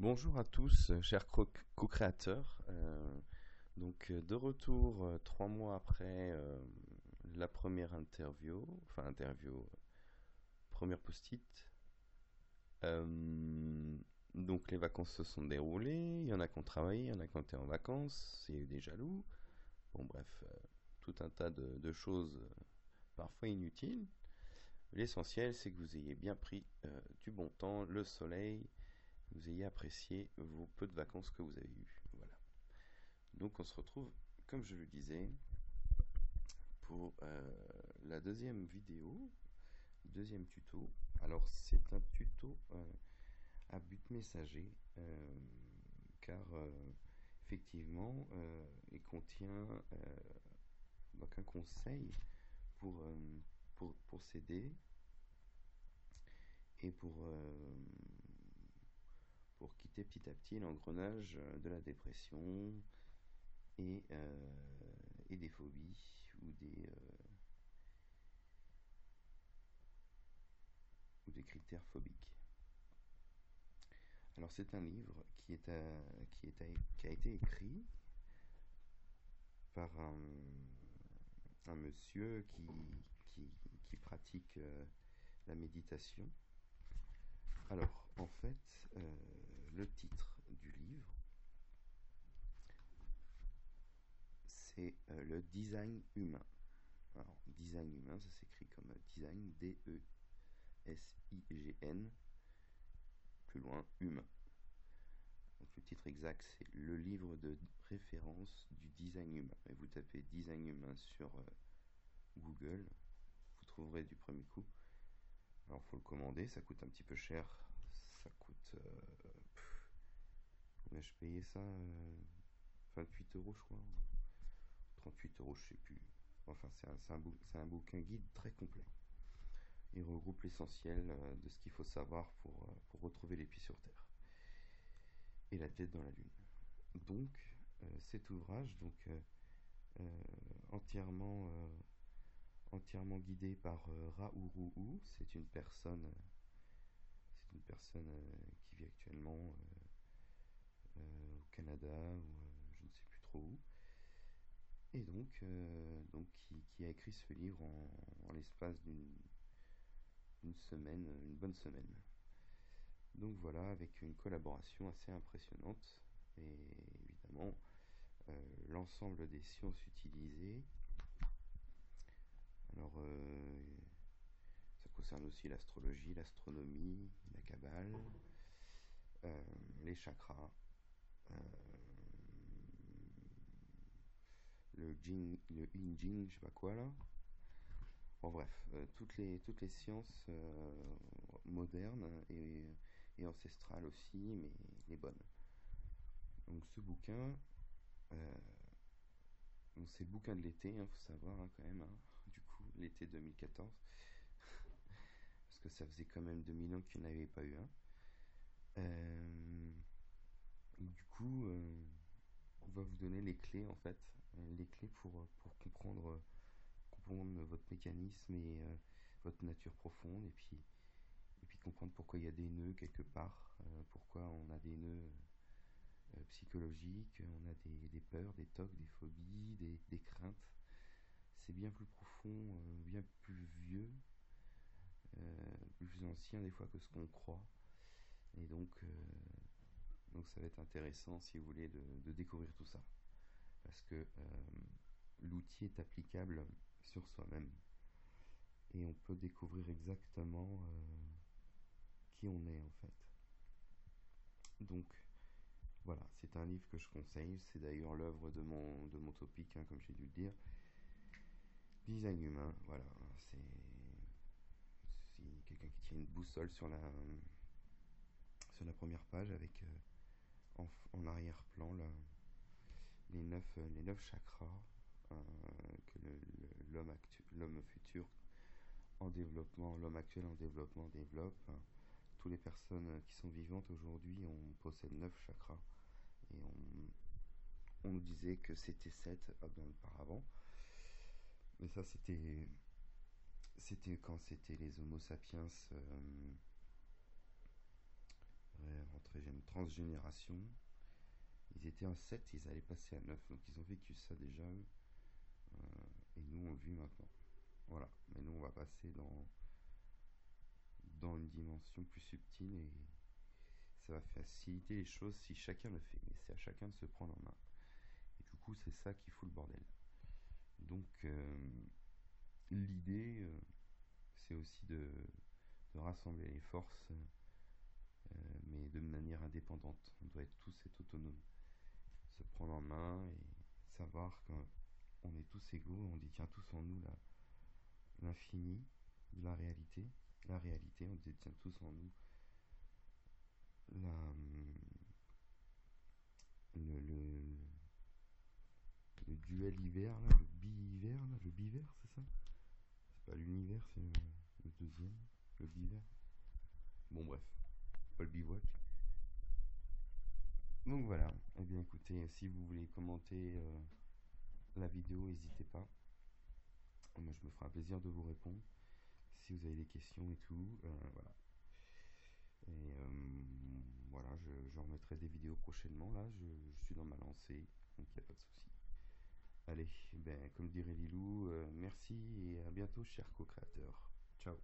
Bonjour à tous, chers co-créateurs. De retour 3 mois après la première première post-it. Euh, donc les vacances se sont déroulées, il y en a qui ont travaillé, il y en a qui ont été en vacances, il y a eu des jaloux. Bon bref, tout un tas de choses parfois inutiles. L'essentiel c'est que vous ayez bien pris du bon temps, le soleil, vous ayez apprécié vos peu de vacances que vous avez eues. Voilà. Donc on se retrouve, comme je le disais, pour la deuxième vidéo, deuxième tuto. Alors c'est un tuto à but messager, car effectivement il contient donc un conseil pour, euh, pour s'aider et pour quitter petit à petit l'engrenage de la dépression, et, euh, et des phobies ou des critères phobiques. Alors c'est un livre qui a été écrit par un monsieur qui pratique la méditation. Alors en fait, le titre du livre, c'est le design humain. Alors design humain, ça s'écrit comme design, D-E-S-I-G-N, plus loin, humain. Donc le titre exact, c'est le livre de référence du design humain. Et vous tapez design humain sur Google, vous trouverez du premier coup. Alors faut le commander, ça coûte un petit peu cher. Ça coûte... combien je payais ça 28 euros je crois. 38 euros je sais plus. Enfin c'est un bouquin guide très complet. Il regroupe l'essentiel de ce qu'il faut savoir pour retrouver les pieds sur terre. Et la tête dans la lune. Donc cet ouvrage, euh, entièrement, entièrement guidé par Raourou. C'est une personne qui vit actuellement au Canada ou je ne sais plus trop où. Et qui a écrit ce livre en l'espace d'une semaine, une bonne semaine. Donc voilà, avec une collaboration assez impressionnante. Et évidemment, l'ensemble des sciences utilisées. Alors, ça concerne aussi l'astrologie, l'astronomie, la kabbale, les chakras, euh, le I Ching, je sais pas quoi là. Bon bref, toutes les sciences modernes et ancestrales aussi, mais les bonnes. Donc ce bouquin, euh, donc c'est le bouquin de l'été, faut savoir quand même, hein, du coup, l'été 2014, parce que ça faisait quand même 2000 ans qu'il n'y en avait pas eu un. Du coup, on va vous donner les clés en fait, les clés pour comprendre votre mécanisme et votre nature profonde, et puis comprendre pourquoi il y a des nœuds quelque part, pourquoi on a des nœuds psychologiques, on a des peurs, des tocs, des phobies, des craintes. C'est bien plus profond, bien plus vieux, plus ancien des fois que ce qu'on croit. Et donc ça va être intéressant si vous voulez de découvrir tout ça. Parce que l'outil est applicable sur soi-même. Et on peut découvrir exactement qui on est en fait. Donc voilà, c'est un livre que je conseille. C'est d'ailleurs l'œuvre de mon topic, hein, comme j'ai dû le dire. Design humain, voilà. C'est quelqu'un qui tient une boussole sur la première page avec en arrière-plan les neuf chakras que l'homme futur en développement, l'homme actuel en développement développe. Toutes les personnes qui sont vivantes aujourd'hui, on possède 9 chakras. Et on nous disait que c'était 7 auparavant. Mais ça, c'était quand c'était les Homo sapiens transgénération. Ils étaient en 7, ils allaient passer à 9, donc ils ont vécu ça déjà, eux. Et nous, on le vit maintenant. Voilà. Mais nous, on va passer dans une dimension plus subtile et ça va faciliter les choses si chacun le fait. Mais c'est à chacun de se prendre en main. Et du coup, c'est ça qui fout le bordel. Donc, l'idée, c'est aussi de rassembler les forces, mais de manière indépendante. On doit être tous être autonomes. Se prendre en main et savoir qu'on est tous égaux, on détient tous en nous l'infini de la réalité. La réalité, on détient tous en nous la, le, le duel hiver, là, le bi-hiver, là, le biver, c'est ça? C'est pas l'univers, c'est le deuxième, le biver. Bon, bref, pas le bivouac. Donc voilà, eh bien écoutez, si vous voulez commenter la vidéo, n'hésitez pas. Moi, je me ferai un plaisir de vous répondre si vous avez des questions et tout. Voilà. Et voilà, je remettrai des vidéos prochainement. Là, je suis dans ma lancée, donc il n'y a pas de souci. Allez, ben, comme dirait Lilou, merci et à bientôt, cher co-créateur. Ciao.